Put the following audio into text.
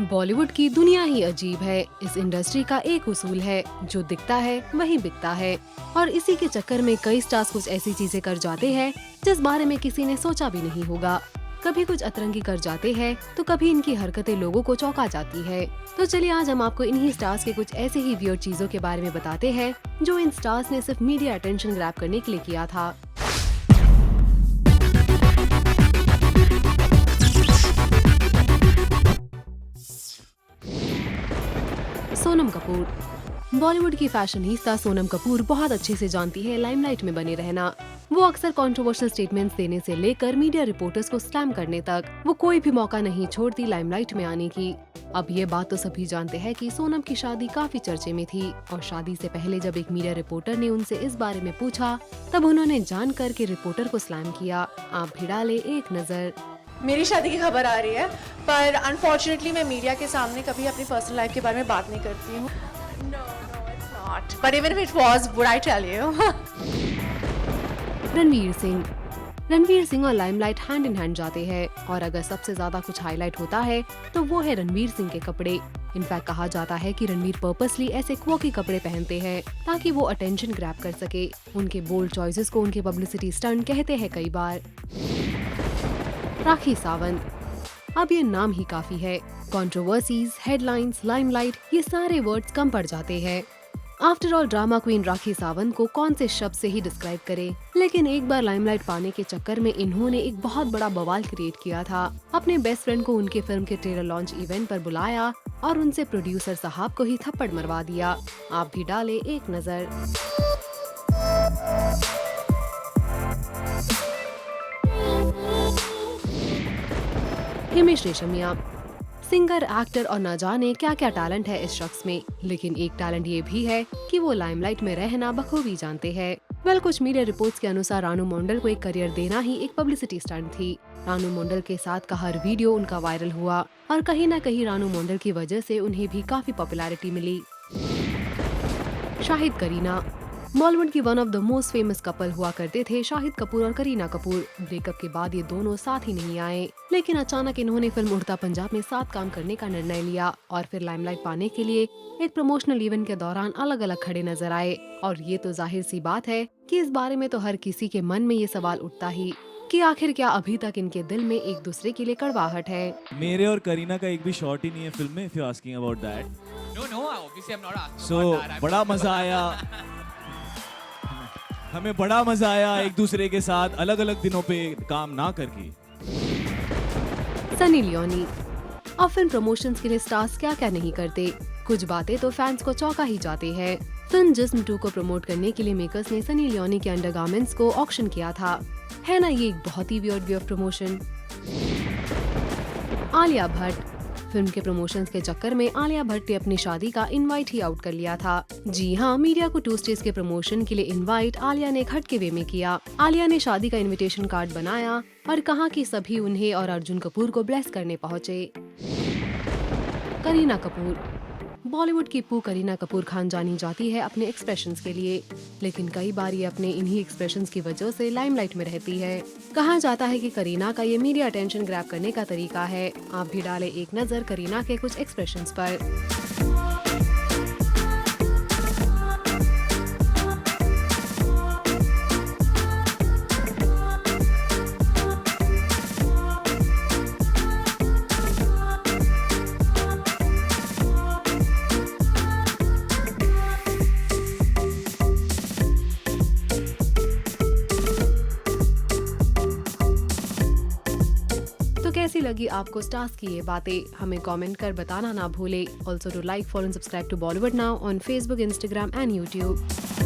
बॉलीवुड की दुनिया ही अजीब है। इस इंडस्ट्री का एक उसूल है, जो दिखता है वही बिकता है। और इसी के चक्कर में कई स्टार्स कुछ ऐसी चीजें कर जाते हैं जिस बारे में किसी ने सोचा भी नहीं होगा। कभी कुछ अतरंगी कर जाते हैं तो कभी इनकी हरकतें लोगों को चौंका जाती है। तो चलिए आज हम आपको इन्हीं स्टार्स के कुछ ऐसे ही वियर्ड चीजों के बारे में बताते हैं जो इन स्टार्स ने सिर्फ मीडिया अटेंशन ग्रैब करने के लिए किया था। सोनम कपूर। बॉलीवुड की फैशनिस्ता सोनम कपूर बहुत अच्छे से जानती है लाइमलाइट में बने रहना। वो अक्सर कंट्रोवर्शियल स्टेटमेंट्स देने से लेकर मीडिया रिपोर्टर्स को स्लैम करने तक वो कोई भी मौका नहीं छोड़ती लाइमलाइट में आने की। अब ये बात तो सभी जानते हैं कि सोनम की शादी काफी चर्चे में थी और शादी से पहले जब एक मीडिया रिपोर्टर ने उनसे इस बारे में पूछा तब उन्होंने जानकर के रिपोर्टर को स्लैम किया। आप भी डाले एक नजर। मेरी शादी की खबर आ रही है, पर अनफॉर्चुनेटली मैं मीडिया के सामने कभी अपनी पर्सनल लाइफ के बारे में बात नहीं करती हूँ। No, it's not. But even if it was, would I tell you? Ranveer Singh. Ranveer Singh और लाइमलाइट हैंड इन हैंड जाते हैं और अगर सबसे ज्यादा कुछ हाईलाइट होता है तो वो है रणवीर सिंह के कपड़े। इनफैक्ट कहा जाता है कि रणवीर पर्पसली ऐसे क्वॉकी कपड़े पहनते हैं ताकि वो अटेंशन ग्रैब कर सके। उनके बोल्ड चॉइसेस को उनके पब्लिसिटी स्टंट कहते हैं कई बार। राखी सावंत। अब ये नाम ही काफी है। कंट्रोवर्सीज, हेडलाइंस, लाइमलाइट, ये सारे वर्ड्स कम पड़ जाते हैं। After all drama queen Rakhi Sawant को कौन से शब्द से ही डिस्क्राइब करें। लेकिन एक बार लाइमलाइट पाने के चक्कर में इन्होंने एक बहुत बड़ा बवाल क्रिएट किया था। अपने बेस्ट फ्रेंड को उनके फिल्म के ट्रेलर लॉन्च इवेंट पर बुलाया और उनसे प्रोड्यूसर साहब को ही थप्पड़ मरवा दिया। आप भी डाले एक नजर। हिमेश रेशमिया। सिंगर, एक्टर और न जाने क्या क्या टैलेंट है इस शख्स में, लेकिन एक टैलेंट ये भी है कि वो लाइमलाइट में रहना बखूबी जानते हैं। कुछ मीडिया रिपोर्ट्स के अनुसार रानू मंडल को एक करियर देना ही एक पब्लिसिटी स्टंट थी। रानू मंडल के साथ का हर वीडियो उनका वायरल हुआ और कहीं न कहीं रानू मंडल की वजह से उन्हें भी काफी पॉपुलैरिटी मिली। शाहिद करीना। बॉलीवुड की one of the most famous couple हुआ करते थे शाहिद कपूर और करीना कपूर। ब्रेकअप के बाद ये दोनों साथ ही नहीं आए, लेकिन अचानक इन्होंने फिल्म उड़ता पंजाब में साथ काम करने का निर्णय लिया और फिर लाइमलाइट पाने के लिए एक प्रमोशनल इवेंट के दौरान अलग अलग खड़े नजर आए। और ये तो जाहिर सी बात है कि इस बारे में तो हर किसी के मन में ये सवाल उठता ही कि आखिर क्या अभी तक इनके दिल में एक दूसरे के लिए कड़वाहट है। मेरे और करीना का एक भी शॉट ही नहीं है फिल्म में, if you're asking about that. No, obviously I'm not asking So, about that. बड़ा मजा आया। हमें बड़ा मजा आया एक दूसरे के साथ अलग अलग दिनों पे काम ना करके। सनी लियोनी। अब फिल्म प्रमोशंस के लिए स्टार्स क्या क्या नहीं करते। कुछ बातें तो फैंस को चौंका ही जाते हैं। फिल्म जिस्म 2 को प्रमोट करने के लिए मेकर्स ने सनी लियोनी के अंडरगारमेंट्स को ऑक्शन किया था। है ना ये एक बहुत ही weird way of promotion. Alia Bhatt. Film के प्रमोशंस के चक्कर में आलिया भट्ट ने अपनी शादी का इनवाइट ही आउट कर लिया था। जी हाँ, मीडिया को 2 स्टेज के प्रमोशन के लिए इनवाइट आलिया ने एक हटके वे में किया। आलिया ने शादी का इनविटेशन कार्ड बनाया और कहा कि सभी उन्हें और अर्जुन कपूर को ब्लेस करने पहुँचे। करीना कपूर। बॉलीवुड की पू करीना कपूर खान जानी जाती है अपने एक्सप्रेशंस के लिए, लेकिन कई बार ये अपने इन्हीं एक्सप्रेशंस की वजह से लाइमलाइट में रहती है। कहा जाता है कि करीना का ये मीडिया अटेंशन ग्रैब करने का तरीका है। आप भी डालें एक नजर करीना के कुछ एक्सप्रेशंस पर। तो कैसी लगी आपको स्टार्स की ये बातें, हमें कमेंट कर बताना ना भूले। Also to like, follow and subscribe to Bollywood now on Facebook, Instagram and YouTube।